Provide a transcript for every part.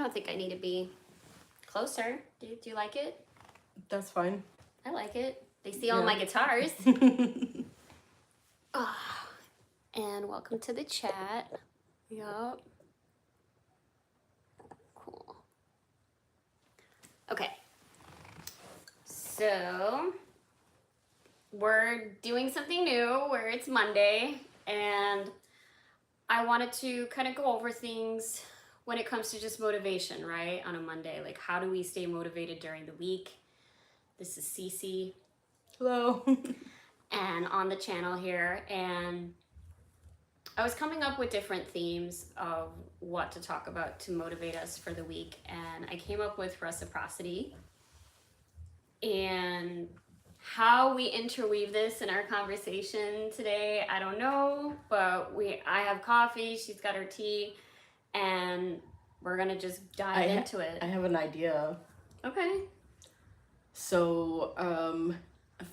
don't think I need to be closer. Do you like it? That's fine. I like it. They see all my guitars. And welcome to the chat. Yup. Cool. Okay. So we're doing something new where it's Monday, and I wanted to kind of go over things when it comes to just motivation, right? On a Monday, like how do we stay motivated during the week? This is Cece. Hello. And on the channel here, and I was coming up with different themes of what to talk about to motivate us for the week, and I came up with reciprocity. And how we interweave this in our conversation today, I don't know, but I have coffee, she's got her tea, and we're gonna just dive into it. I have an idea. Okay. So,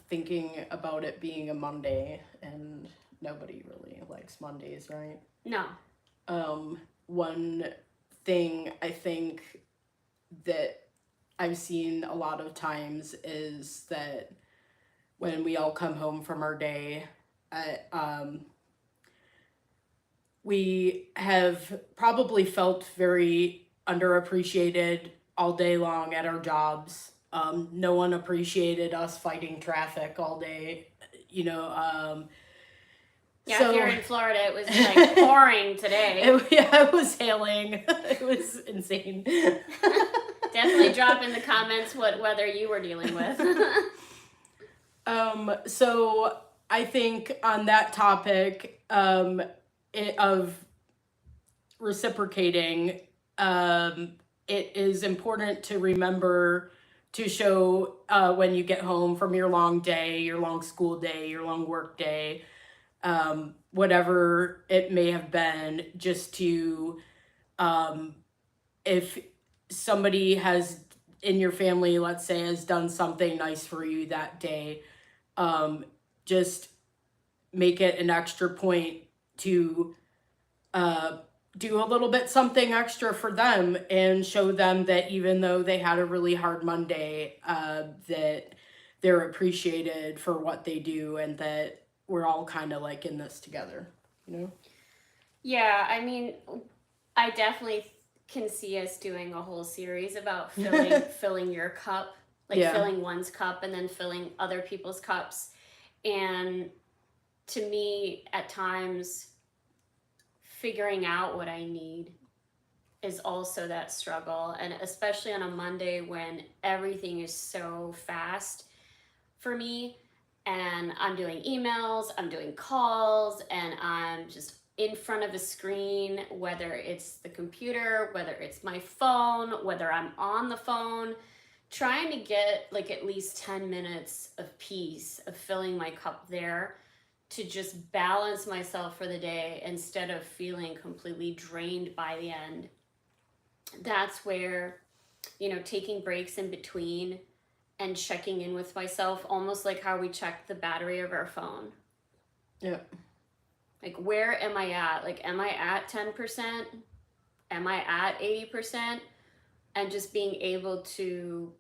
thinking about it being a Monday, and nobody really likes Mondays, right? No. One thing I think that I've seen a lot of times is that when we all come home from our day, we have probably felt very underappreciated all day long at our jobs. No one appreciated us fighting traffic all day, you know. Yeah, so, if you're in Florida, it was like pouring today. It was hailing. It was insane. Definitely drop in the comments what weather you were dealing with. So I think on that topic of reciprocating, it is important to remember to show when you get home from your long day, your long school day, your long work day, whatever it may have been, just to, if somebody has in your family, let's say, has done something nice for you that day, just make it an extra point to do a little bit something extra for them and show them that even though they had a really hard Monday, that they're appreciated for what they do and that we're all kind of like in this together, you know? Yeah, I mean, I definitely can see us doing a whole series about filling your cup, like filling one's cup and then filling other people's cups. And to me, at times, figuring out what I need is also that struggle. And especially on a Monday when everything is so fast for me, and I'm doing emails, I'm doing calls, and I'm just in front of a screen, whether it's the computer, whether it's my phone, whether I'm on the phone, trying to get like at least 10 minutes of peace, of filling my cup there to just balance myself for the day instead of feeling completely drained by the end. That's where, you know, taking breaks in between and checking in with myself, almost like how we check the battery of our phone. Yeah. Like, where am I at? Like, am I at 10%? Am I at 80%? And just being able to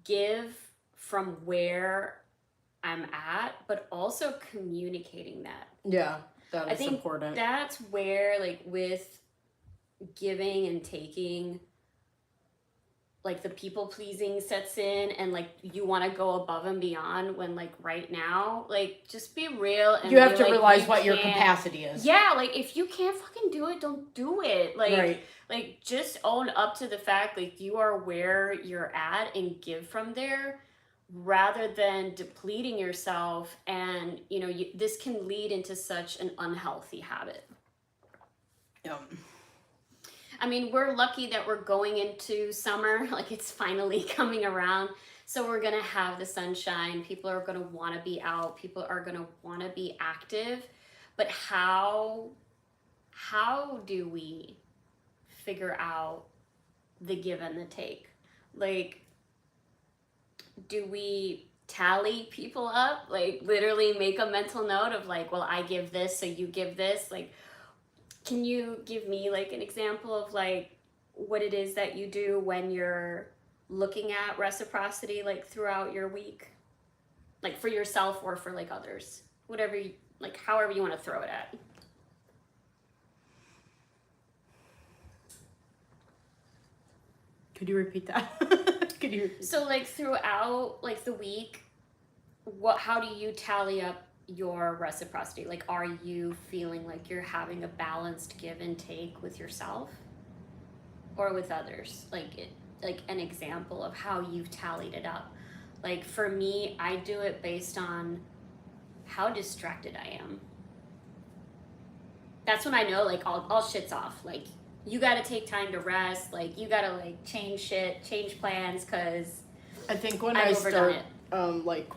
give from where I'm at, but also communicating that. Yeah, that is important. That's where, like, with giving and taking, like the people pleasing sets in, and like you want to go above and beyond when like right now, like just be real. And you have to realize what your capacity is. Yeah, like if you can't fucking do it, don't do it. Like, like just own up to the fact like you are where you're at and give from there, rather than depleting yourself. And you know, this can lead into such an unhealthy habit. Yeah. I mean, we're lucky that we're going into summer, like it's finally coming around. So we're going to have the sunshine. People are going to want to be out. People are going to want to be active. But how do we figure out the give and the take? Like, do we tally people up? Like literally make a mental note of like, well, I give this, so you give this. Like, can you give me like an example of like what it is that you do when you're looking at reciprocity, like throughout your week, like for yourself or for like others, whatever you, like however you want to throw it at. Could you repeat that? Could you repeat So like throughout like the week, how do you tally up your reciprocity? Like, are you feeling like you're having a balanced give and take with yourself or with others? Like an example of how you've tallied it up. Like for me, I do it based on how distracted I am. That's when I know like all shit's off. Like you got to take time to rest. Like you got to like change plans, because I think when I've I overdone start, like,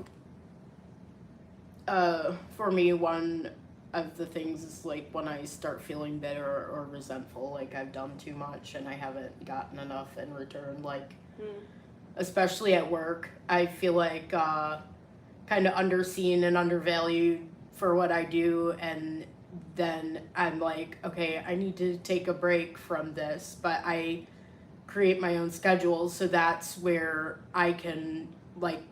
for me, one of the things is like when I start feeling bitter or resentful, like I've done too much and I haven't gotten enough in return, like, especially at work, I feel like kind of underseen and undervalued for what I do, and then I'm like, okay, I need to take a break from this, but I create my own schedule, so that's where I can like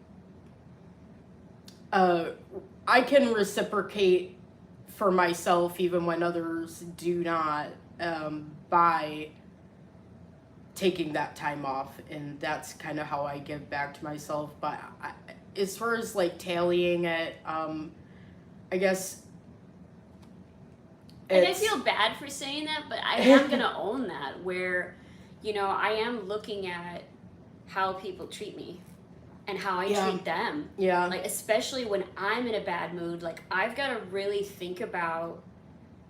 I can reciprocate for myself even when others do not, by taking that time off, and that's kind of how I give back to myself. But as far as like tallying it, I guess. And I feel bad for saying that, but I am gonna own that, where, I am looking at how people treat me and how I treat them. Yeah. Like, especially when I'm in a bad mood, like, I've got to really think about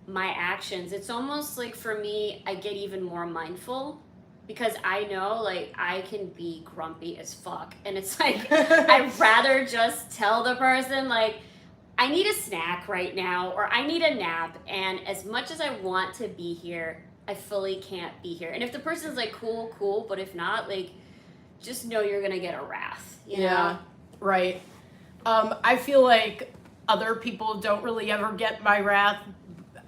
my actions. It's almost like for me, I get even more mindful, because I know, like, I can be grumpy as fuck. And it's like, I'd rather just tell the person, like, I need a snack right now, or I need a nap. And as much as I want to be here, I fully can't be here. And if the person's like, cool, but if not, like, just know you're going to get a wrath, you know? Right. I feel like other people don't really ever get my wrath.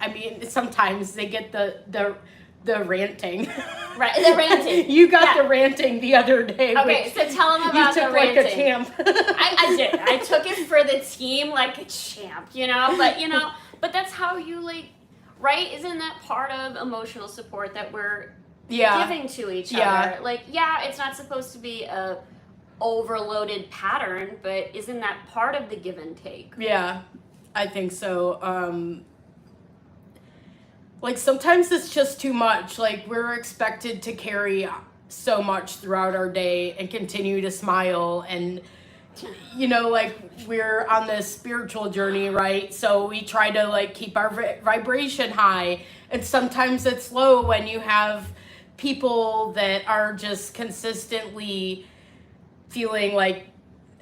I mean, sometimes they get the ranting. Right, the ranting. You got the ranting the other day. Okay, so tell them about the ranting. You took like a champ. I did. I took it for the team like a champ, But that's how you, like, right? Isn't that part of emotional support that we're giving to each other? Like, it's not supposed to be a overloaded pattern, but isn't that part of the give and take? Yeah, I think so. Like, sometimes it's just too much. Like, we're expected to carry so much throughout our day and continue to smile, and like, we're on this spiritual journey, right? So we try to like keep our vibration high, and sometimes it's low when you have people that are just consistently feeling like,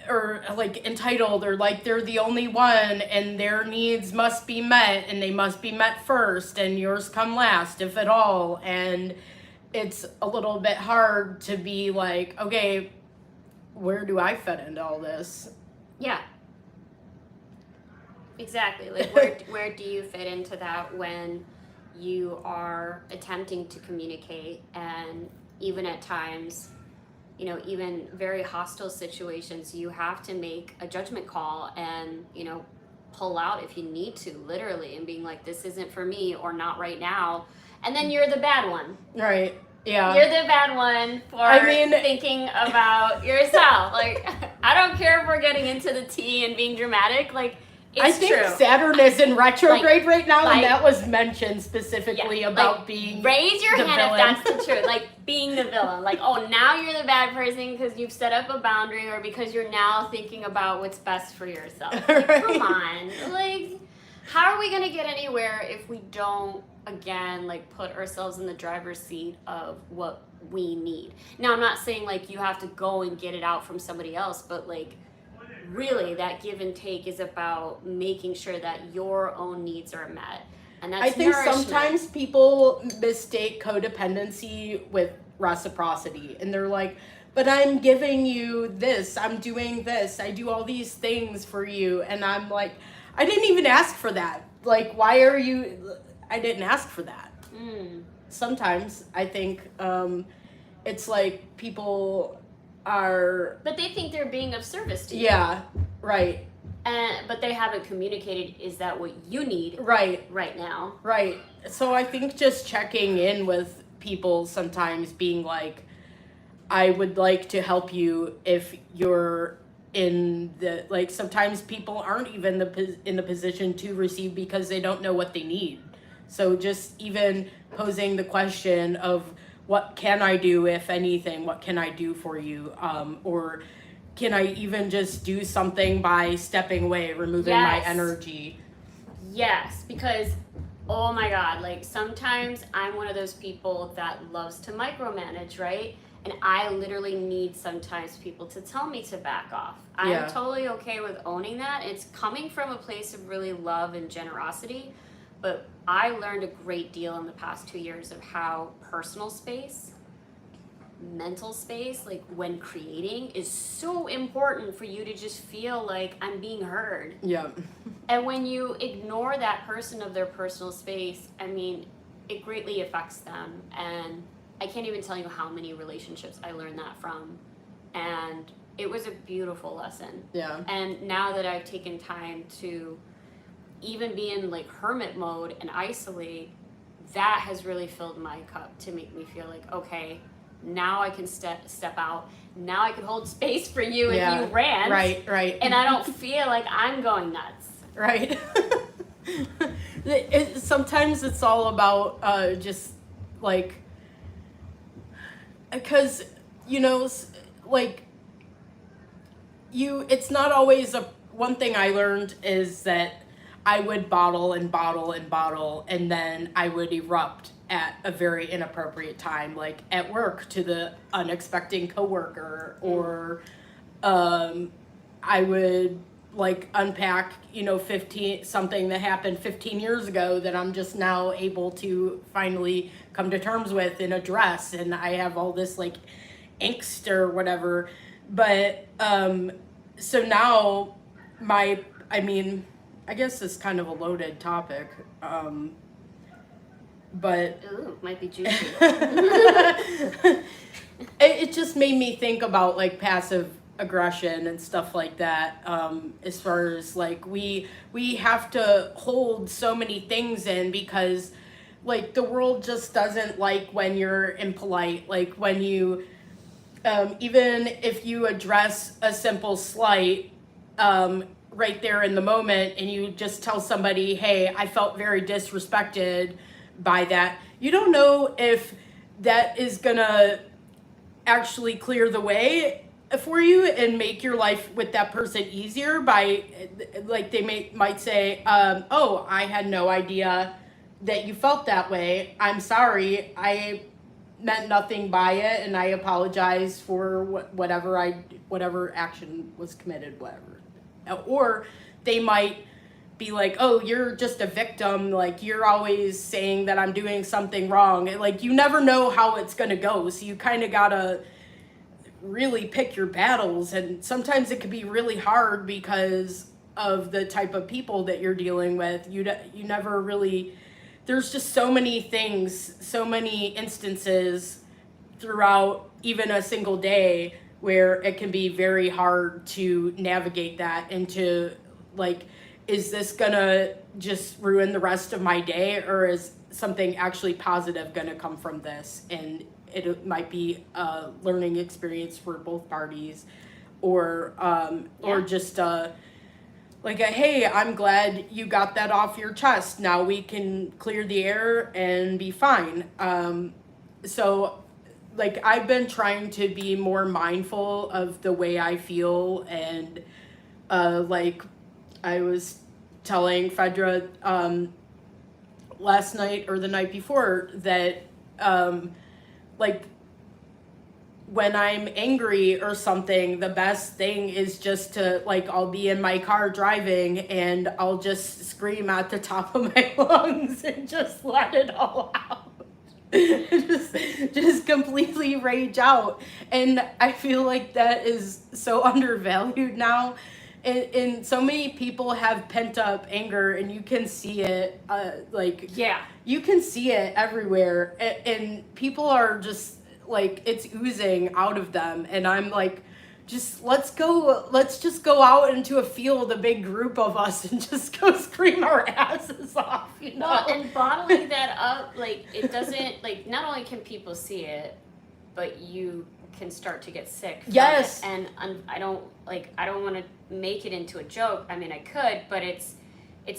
or like entitled, or like they're the only one and their needs must be met, and they must be met first, and yours come last, if at all. And it's a little bit hard to be like, okay, where do I fit into all this? Yeah. Exactly. Like, where do you fit into that when you are attempting to communicate, and even at times, even very hostile situations, you have to make a judgment call and, pull out if you need to, literally, and being like, this isn't for me, or not right now. And then you're the bad one. Right. Yeah. You're the bad one for thinking about yourself. Like, I don't care if we're getting into the tea and being dramatic. Like, I think true. Saturn is in retrograde right now, and that was mentioned specifically about being raise your hand villain. If that's the truth. Like, being the villain. Like, oh, now you're the bad person because you've set up a boundary, or because you're now thinking about what's best for yourself. Like, right. Come on. Like, how are we going to get anywhere if we don't, again, like, put ourselves in the driver's seat of what we need? Now, I'm not saying, like, you have to go and get it out from somebody else, but, like, really, that give and take is about making sure that your own needs are met. And that's I think nourishment. Sometimes people mistake codependency with reciprocity, and they're like, but I'm giving you this, I'm doing this, I do all these things for you, and I'm like, I didn't even ask for that. Like, why are you... I didn't ask for that. Sometimes I think it's like people are. But they think they're being of service to you. Yeah, right. But they haven't communicated, is that what you need right now? Right. So I think just checking in with people sometimes, being like, I would like to help you if you're in the, like, sometimes people aren't even in the position to receive because they don't know what they need. So just even posing the question of, what can I do, if anything, what can I do for you? Or can I even just do something by stepping away, removing my energy? Yes, because oh my God, like sometimes I'm one of those people that loves to micromanage, right? And I literally need sometimes people to tell me to back off. I'm totally okay with owning that. It's coming from a place of really love and generosity. But I learned a great deal in the past 2 years of how personal space, mental space, like when creating, is so important for you to just feel like I'm being heard. Yeah. And when you ignore that person of their personal space, I mean, it greatly affects them. And I can't even tell you how many relationships I learned that from. And it was a beautiful lesson. Yeah. And now that I've taken time to even be in like hermit mode and isolate, that has really filled my cup to make me feel like, okay, now I can step out. Now I can hold space for you if you rant. Right. And I don't feel like I'm going nuts. Right. Sometimes it's all about just like, because, you know, like, it's not always one thing I learned is that I would bottle and bottle and bottle, and then I would erupt at a very inappropriate time, like at work to the unexpected coworker, or I would like unpack, something that happened 15 years ago that I'm just now able to finally come to terms with and address, and I have all this like angst or whatever. But so now I guess it's kind of a loaded topic, but ooh, might be juicy. It just made me think about like passive aggression and stuff like that, as far as like we have to hold so many things in, because like the world just doesn't like when you're impolite, like when you even if you address a simple slight right there in the moment, and you just tell somebody, hey, I felt very disrespected by that, you don't know if that is gonna actually clear the way for you and make your life with that person easier by, like, they might say, oh, I had no idea that you felt that way. I'm sorry. I meant nothing by it, and I apologize for whatever action was committed, whatever. Or they might be like, oh, you're just a victim, like you're always saying that I'm doing something wrong. And, like, you never know how it's gonna go, so you kind of gotta really pick your battles, and sometimes it can be really hard because of the type of people that you're dealing with. You never really, there's just so many things, so many instances throughout even a single day where it can be very hard to navigate that and to, like, is this gonna just ruin the rest of my day, or is something actually positive gonna come from this? And it might be a learning experience for both parties, or just like hey, I'm glad you got that off your chest. Now we can clear the air and be fine. So like I've been trying to be more mindful of the way I feel, and like I was telling Fedra last night or the night before that like when I'm angry or something, the best thing is just to, like, I'll be in my car driving and I'll just scream at the top of my lungs and just let it all out. just completely rage out. And I feel like that is so undervalued now, and so many people have pent up anger, and you can see it, like, Yeah. you can see it everywhere, and people are just like, it's oozing out of them, and I'm like, let's just go out into a field, a big group of us, and just go scream our asses off, you know? Well, and bottling that up, like, it doesn't, like, not only can people see it, but you can start to get sick from Yes. it. And I don't want to make it into a joke. I mean, I could, but it's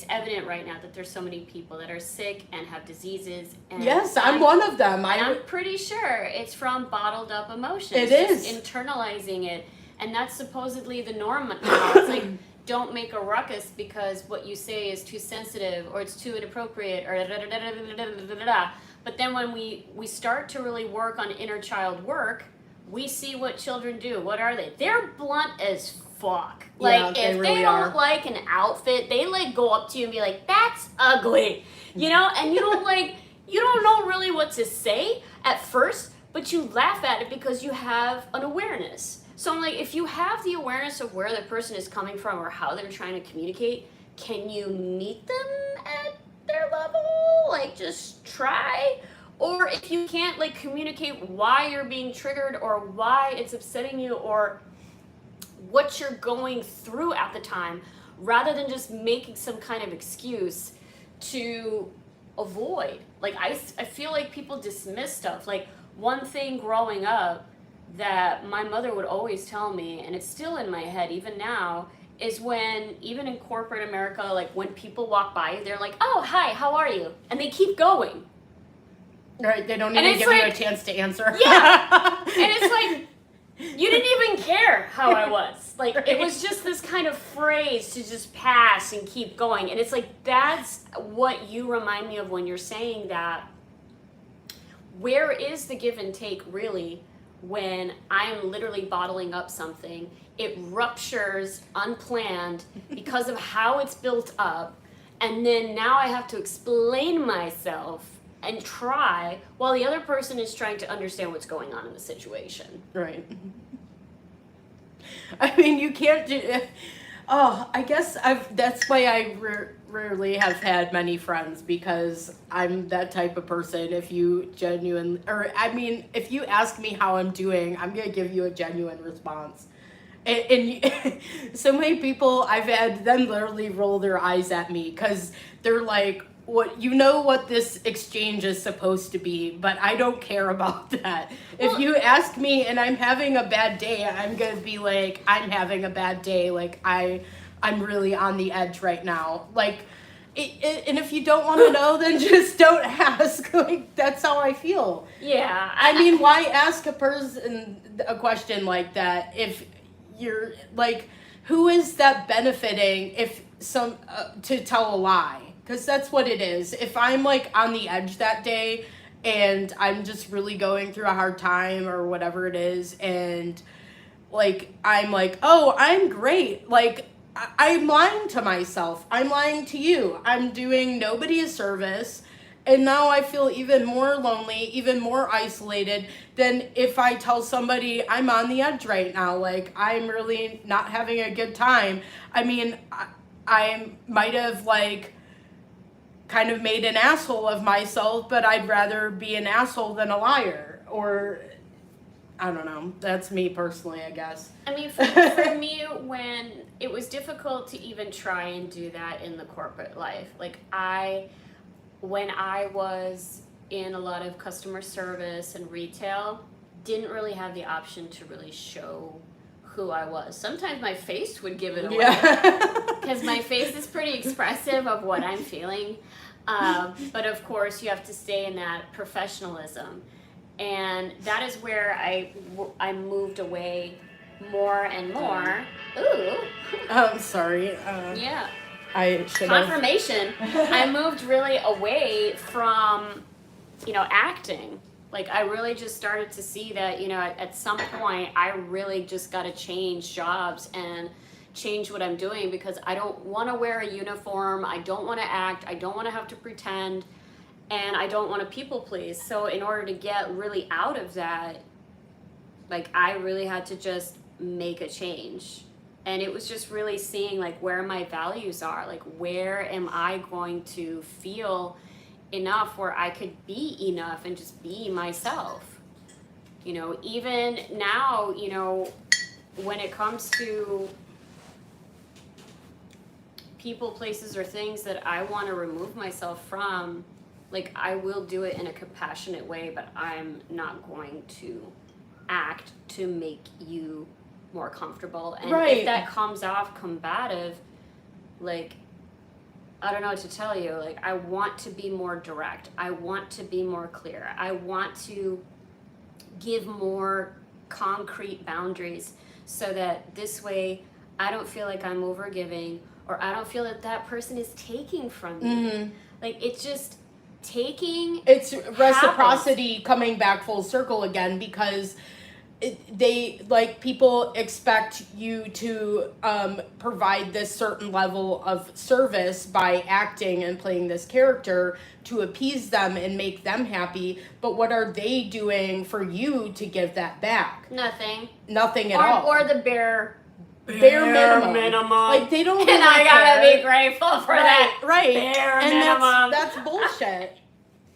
evident right now that there's so many people that are sick and have diseases. And Yes, I'm one of them. I'm pretty sure it's from bottled up emotions. It is. Internalizing it. And that's supposedly the norm now. It's like, don't make a ruckus because what you say is too sensitive or it's too inappropriate or da-da-da-da-da-da-da-da-da. But then when we start to really work on inner child work, we see what children do. What are they? They're blunt as fuck. Like, yeah, if really they don't like an outfit, they like go up to you and be like, that's ugly. You know, and you don't know really what to say at first, but you laugh at it because you have an awareness. So I'm like, if you have the awareness of where the person is coming from or how they're trying to communicate, can you meet them at their level? Like, just try. Or if you can't, like, communicate why you're being triggered or why it's upsetting you or what you're going through at the time, rather than just making some kind of excuse to avoid. Like, I feel like people dismiss stuff. Like, one thing growing up that my mother would always tell me, and it's still in my head even now, is when, even in corporate America, like, when people walk by you, they're like, oh, hi, how are you? And they keep going. Right, they don't even give you a chance to answer. Yeah, and it's like, you didn't even care how I was. Like, right. It was just this kind of phrase to just pass and keep going. And it's like, that's what you remind me of when you're saying that. Where is the give and take, really, when I'm literally bottling up something? It ruptures unplanned because of how it's built up. And then now I have to explain myself and try while the other person is trying to understand what's going on in the situation. Right. I mean, you can't do. Oh, I guess that's why I rarely have had many friends, because I'm that type of person. If you if you ask me how I'm doing, I'm gonna give you a genuine response. And so many people, I've had them literally roll their eyes at me because they're like, what this exchange is supposed to be, but I don't care about that. Well, if you ask me and I'm having a bad day, I'm gonna be like, I'm having a bad day, like I'm really on the edge right now, like and if you don't want to know, then just don't ask. Like, that's how I feel. Yeah, I mean, why ask a person a question like that if you're like, who is that benefiting if to tell a lie? Because that's what it is. If I'm like on the edge that day and I'm just really going through a hard time or whatever it is, and like I'm like, oh, I'm great. Like, I'm lying to myself. I'm lying to you. I'm doing nobody a service. And now I feel even more lonely, even more isolated than if I tell somebody I'm on the edge right now. Like, I'm really not having a good time. I mean, I might have like kind of made an asshole of myself, but I'd rather be an asshole than a liar. Or, I don't know. That's me personally, I guess. I mean, for me, when it was difficult to even try and do that in the corporate life, like when I was in a lot of customer service and retail, didn't really have the option to really show who I was. Sometimes my face would give it away, because my face is pretty expressive of what I'm feeling. But of course, you have to stay in that professionalism. And that is where I moved away more and more. Ooh. I'm sorry. Yeah. I should have. Confirmation. I moved really away from, acting. Like, I really just started to see that, at some point, I really just got to change jobs and change what I'm doing, because I don't want to wear a uniform. I don't want to act. I don't want to have to pretend. And I don't want to people please. So in order to get really out of that, like, I really had to just make a change. And it was just really seeing like where my values are, like where am I going to feel enough where I could be enough and just be myself. You know, even now, you know, when it comes to people, places, or things that I want to remove myself from, like I will do it in a compassionate way, but I'm not going to act to make you more comfortable. And if that comes off combative, like I don't know what to tell you. Like I want to be more direct. I want to be more clear. I want to give more concrete boundaries so that this way I don't feel like I'm overgiving, or I don't feel that that person is taking from me. Like it's just taking. It's reciprocity coming back full circle again, because they like people expect you to provide this certain level of service by acting and playing this character to appease them and make them happy, but what are they doing for you to give that back? Nothing at all. Or the bare minimum. Like they don't. And I gotta be grateful for that. Right. Bare and minimum. That's bullshit.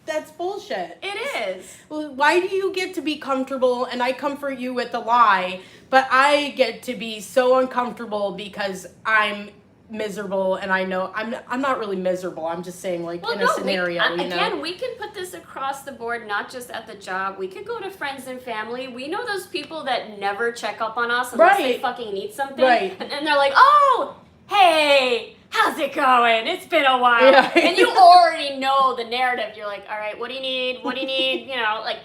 That's bullshit. It is. Well, why do you get to be comfortable and I comfort you with a lie, but I get to be so uncomfortable because I'm miserable, and I know I'm not really miserable. I'm just saying, like, in a scenario, again, we can put this across the board, not just at the job. We could go to friends and family. We know those people that never check up on us unless they fucking need something. Right. And they're like, oh, hey, how's it going? It's been a while. Yeah. And you already know the narrative. You're like, all right, what do you need? What do you need? You know, like,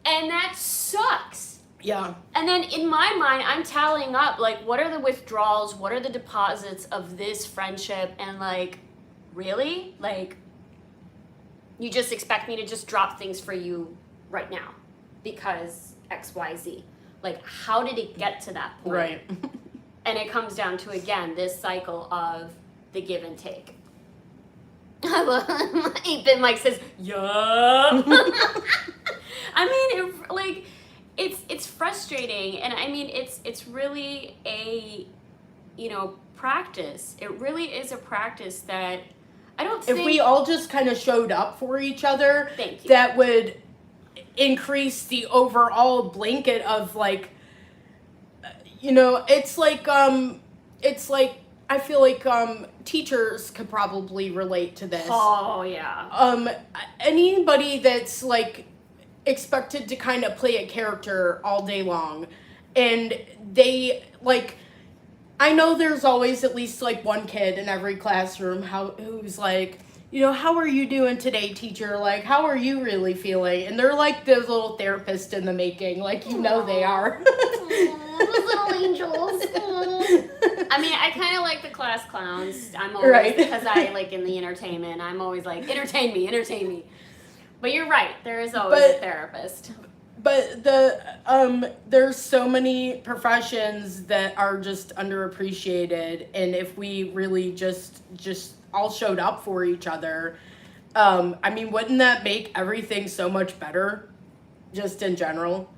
and that sucks. Yeah. And then in my mind, I'm tallying up, like, what are the withdrawals? What are the deposits of this friendship? And, like, really? Like, you just expect me to just drop things for you right now because X, Y, Z. Like, how did it get to that point? Right. And it comes down to, again, this cycle of the give and take. 8-Bit Mike says, yup. I mean, it's frustrating, and I mean it's really a practice. It really is a practice that I don't think, if we all just kind of showed up for each other, thank you, that would increase the overall blanket of like, it's like I feel like teachers could probably relate to this. Oh yeah. Anybody that's like expected to kind of play a character all day long, and they like, I know there's always at least like one kid in every classroom who's like, how are you doing today, teacher? Like, how are you really feeling? And they're like the little therapist in the making, like, they are. Those little angels. I mean, I kind of like the class clowns. I'm always, because I like in the entertainment, I'm always like, entertain me. But you're right, there is always a therapist. But there's so many professions that are just underappreciated, and if we really just all showed up for each other, I mean, wouldn't that make everything so much better, just in general?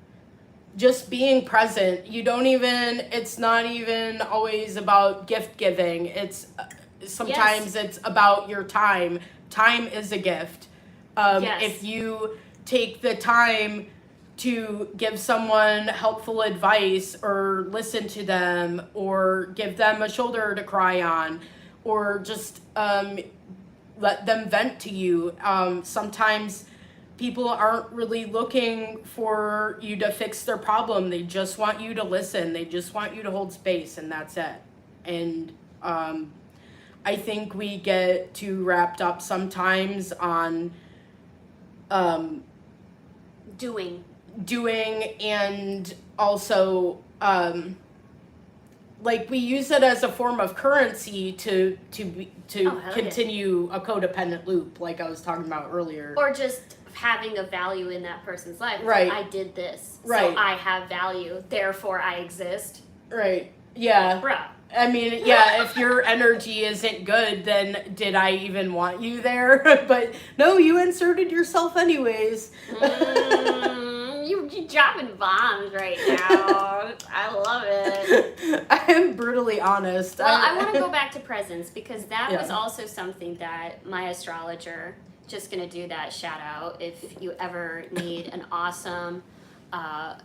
Just being present. It's not even always about gift giving. It's sometimes it's about your time. Time is a gift. If you take the time to give someone helpful advice, or listen to them, or give them a shoulder to cry on, or just let them vent to you. Sometimes people aren't really looking for you to fix their problem. They just want you to listen. They just want you to hold space, and that's it. And I think we get too wrapped up sometimes on doing, and also like we use it as a form of currency to continue a codependent loop, like I was talking about earlier, or just having a value in that person's life. Right. Like, I did this, right, so I have value, therefore I exist. Right. Yeah. Bruh. I mean, yeah, if your energy isn't good, then did I even want you there? But no, you inserted yourself anyways. You you're dropping bombs right now. I love it. I am brutally honest. Well, I want to go back to presents because that Yeah. was also something that my astrologer, just going to do that shout out if you ever need an awesome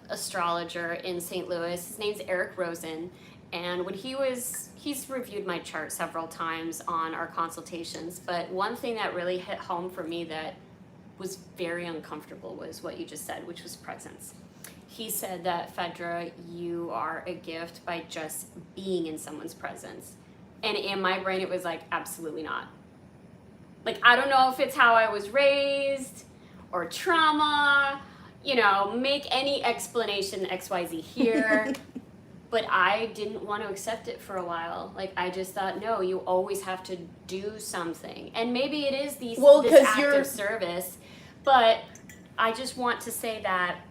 astrologer in St. Louis. His name's Eric Rosen. And when he's reviewed my chart several times on our consultations, but one thing that really hit home for me that was very uncomfortable was what you just said, which was presence. He said that, Fedra, you are a gift by just being in someone's presence. And in my brain, it was like, absolutely not. Like, I don't know if it's how I was raised or trauma, make any explanation XYZ here. But I didn't want to accept it for a while. Like, I just thought, no, you always have to do something. And maybe it is this act of service. But I just want to say that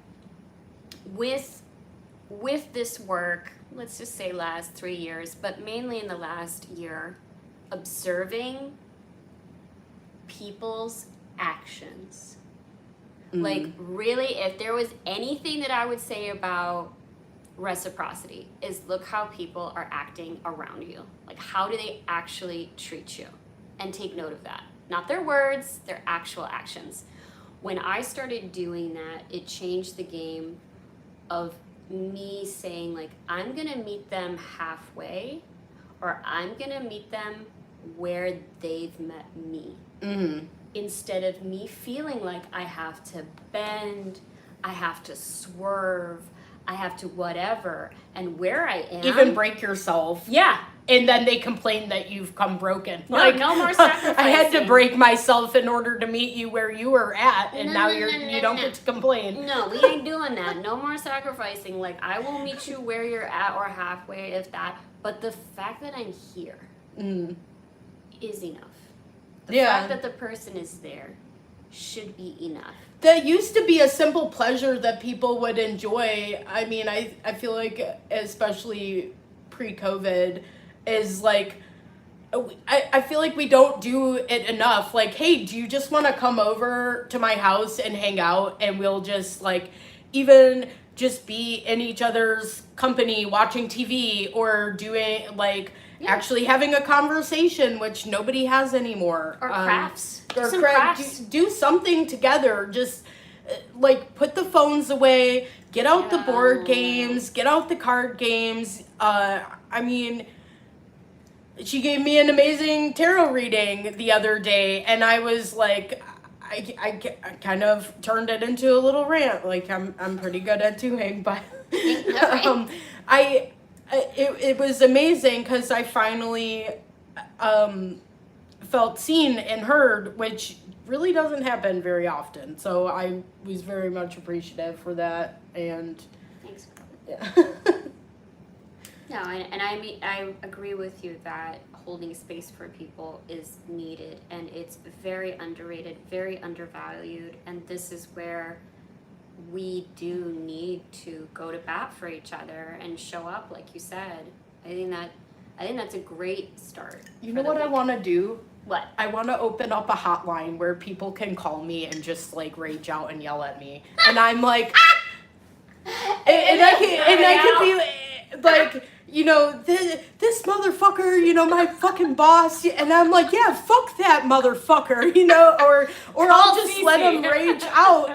with this work, let's just say last 3 years, but mainly in the last year, observing people's actions. Like, really, if there was anything that I would say about reciprocity, is look how people are acting around you. Like, how do they actually treat you? And take note of that. Not their words, their actual actions. When I started doing that, it changed the game of me saying, like, I'm gonna meet them halfway, or I'm gonna meet them where they've met me. Instead of me feeling like I have to bend, I have to swerve, I have to whatever, and where I am. Even break yourself. Yeah. And then they complain that you've come broken. No, no more sacrificing. I had to break myself in order to meet you where you were at, and now you don't get to complain. No, we ain't doing that. No more sacrificing. Like, I will meet you where you're at or halfway, if that. But the fact that I'm here is enough. The fact that the person is there should be enough. That used to be a simple pleasure that people would enjoy. I mean, I feel like, especially pre-COVID, is like, I feel like we don't do it enough. Like, hey, do you just want to come over to my house and hang out, and we'll just, like, even just be in each other's company watching TV or doing, like, actually having a conversation, which nobody has anymore. Or crafts. Or crafts. Do something together. Just, like, put the phones away, get out the board games, get out the card games. I mean, she gave me an amazing tarot reading the other day, and I was like, I kind of turned it into a little rant. Like, I'm pretty good at doing, but it was amazing because I finally felt seen and heard, which really doesn't happen very often. So I was very much appreciative for that. And thanks. Yeah. No, and I mean, I agree with you that holding space for people is needed, and it's very underrated, very undervalued, and this is where we do need to go to bat for each other and show up, like you said. I think that's a great start. You know what I want to do? What? I want to open up a hotline where people can call me and just, like, rage out and yell at me, and I'm like, and I can be like, you know, this motherfucker, you know, my fucking boss, and I'm like, yeah, fuck that motherfucker, you know, or I'll just let him rage out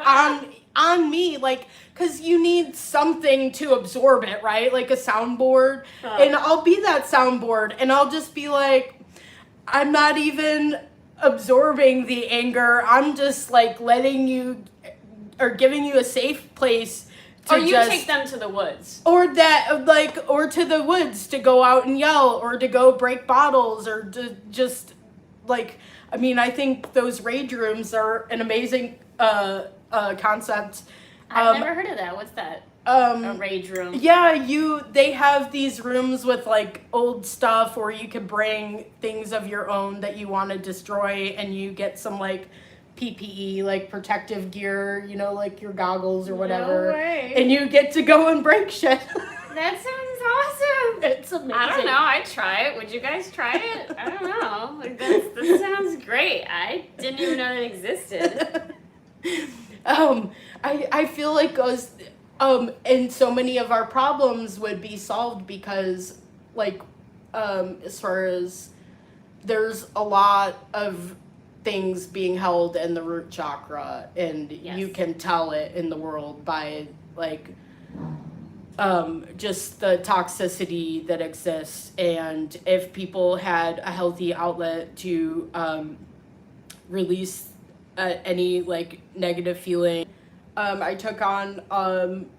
on me, like, because you need something to absorb it, right? Like a soundboard, and I'll be that soundboard, and I'll just be like, I'm not even absorbing the anger, I'm just, like, letting you, or giving you a safe place. Or you take them to the woods. Or that, like, or to the woods to go out and yell, or to go break bottles, or to just, like, I mean, I think those rage rooms are an amazing concept. I've never heard of that. What's that? A rage room. Yeah, they have these rooms with, like, old stuff, or you could bring things of your own that you want to destroy, and you get some, like, PPE, like protective gear, you know, like your goggles or whatever. No way. And you get to go and break shit. That sounds awesome. It's amazing. I don't know. I'd try it. Would you guys try it? I don't know. Like, this sounds great. I didn't even know that existed. I feel like and so many of our problems would be solved because, like, as far as there's a lot of things being held in the root chakra, and you can tell it in the world by, like, just the toxicity that exists. And if people had a healthy outlet to release any, like, negative feeling, I took on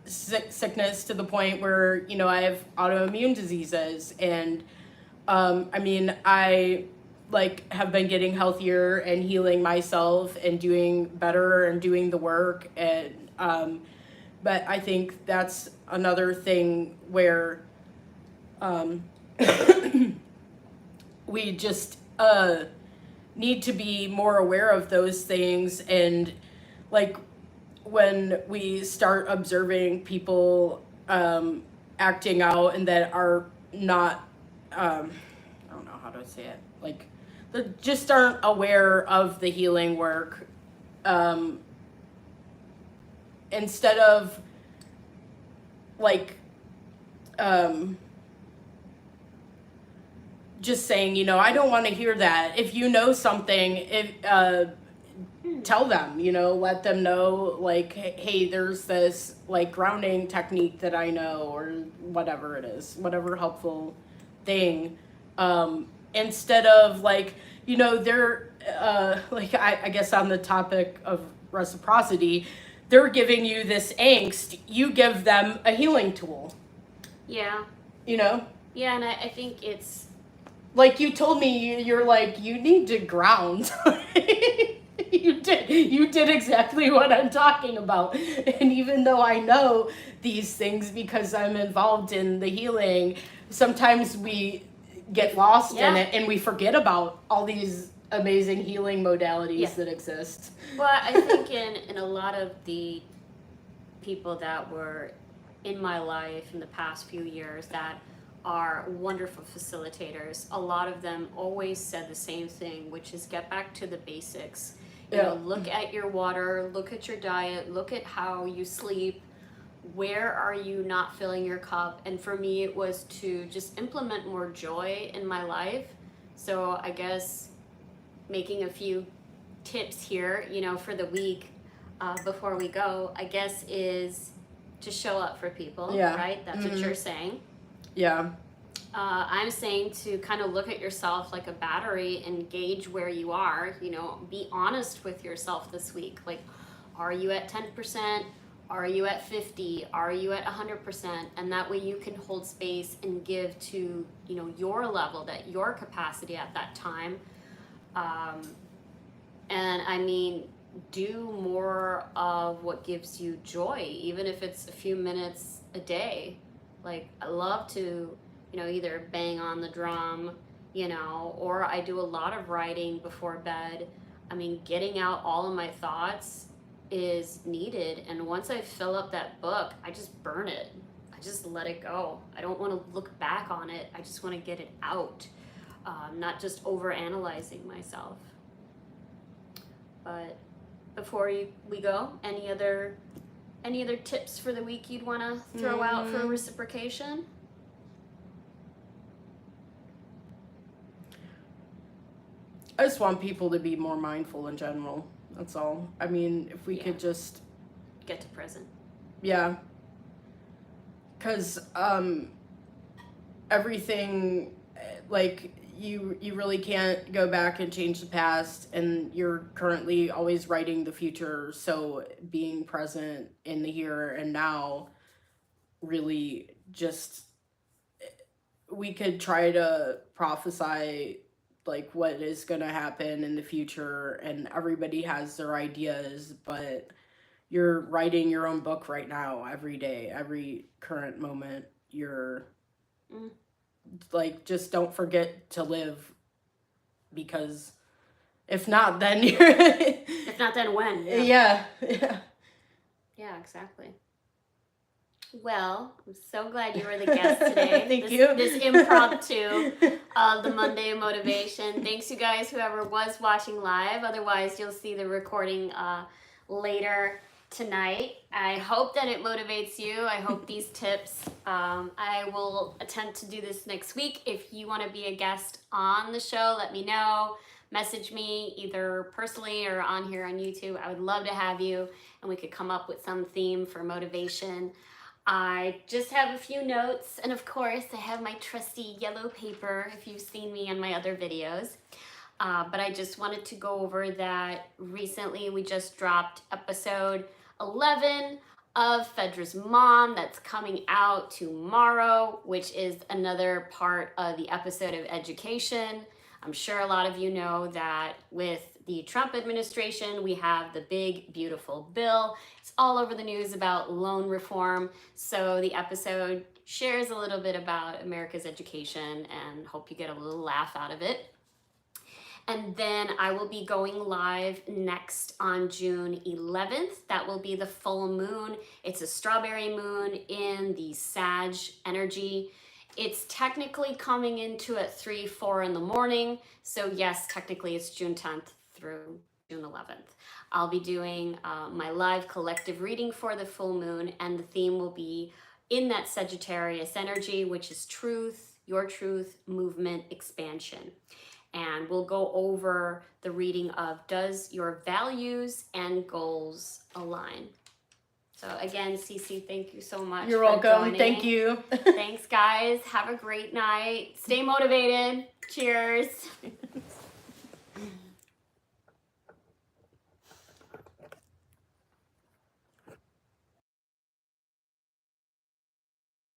sickness to the point where, you know, I have autoimmune diseases, and I mean, I, like, have been getting healthier and healing myself and doing better and doing the work. And but I think that's another thing where we just need to be more aware of those things. And, like, when we start observing people acting out and that are not, I don't know how to say it, like, they just aren't aware of the healing work, instead of, like, just saying, you know, I don't want to hear that. If you know something, tell them, you know, let them know, like, hey, there's this, like, grounding technique that I know, or whatever it is, whatever helpful thing, instead of, like, you know, they're like, I guess on the topic of reciprocity, they're giving you this angst, you give them a healing tool. Yeah. You know? Yeah, and I think it's... Like, you told me, you're like, you need to ground. You did exactly what I'm talking about. And even though I know these things because I'm involved in the healing, sometimes we get lost in it and we forget about all these amazing healing modalities that exist. Well, I think in a lot of the people that were in my life in the past few years that are wonderful facilitators, a lot of them always said the same thing, which is get back to the basics. You know, look at your water, look at your diet, look at how you sleep. Where are you not filling your cup? And for me, it was to just implement more joy in my life. So I guess making a few tips here, you know, for the week before we go, I guess, is to show up for people, right? That's what you're saying. Yeah. I'm saying to kind of look at yourself like a battery and gauge where you are, you know, be honest with yourself this week. Like, are you at 10%? Are you at 50? Are you at 100%? And that way you can hold space and give to, you know, your level, that your capacity at that time. And I mean, do more of what gives you joy, even if it's a few minutes a day. Like, I love to, you know, either bang on the drum, you know, or I do a lot of writing before bed. I mean, getting out all of my thoughts is needed. And once I fill up that book, I just burn it. I just let it go. I don't want to look back on it. I just want to get it out, not just over analyzing myself. But before we go, any other tips for the week you'd want to throw out for reciprocation? I just want people to be more mindful in general. That's all. I mean, if we could just get to present. Yeah. Because everything, like, you really can't go back and change the past, and you're currently always writing the future. So being present in the here and now, really, just, we could try to prophesy, like, what is going to happen in the future, and everybody has their ideas, but you're writing your own book right now, every day, every current moment. You're like, just don't forget to live, because if not, then you're if not, then when? Yeah, exactly. Well, I'm so glad you were the guest today. Thank you. This impromptu of the Monday Motivation. Thanks, you guys, whoever was watching live. Otherwise, you'll see the recording later tonight. I hope that it motivates you. I hope these tips. I will attempt to do this next week. If you want to be a guest on the show, let me know. Message me either personally or on here on YouTube. I would love to have you, and we could come up with some theme for motivation. I just have a few notes, and of course I have my trusty yellow paper if you've seen me on my other videos. But I just wanted to go over that recently we just dropped episode 11 of Fedra's Mom that's coming out tomorrow, which is another part of the episode of education. I'm sure a lot of you know that with the Trump administration, we have the big, beautiful bill. It's all over the news about loan reform. So the episode shares a little bit about America's education and hope you get a little laugh out of it. And then I will be going live next on June 11th. That will be the full moon. It's a strawberry moon in the Sag energy. It's technically coming into at 3-4 in the morning. So yes, technically it's June 10th through June 11th. I'll be doing my live collective reading for the full moon, and the theme will be in that Sagittarius energy, which is truth, your truth, movement, expansion. And we'll go over the reading of does your values and goals align? So again, Cece, thank you so much. You're for welcome. joining. Thank you. Thanks, guys. Have a great night. Stay motivated. Cheers.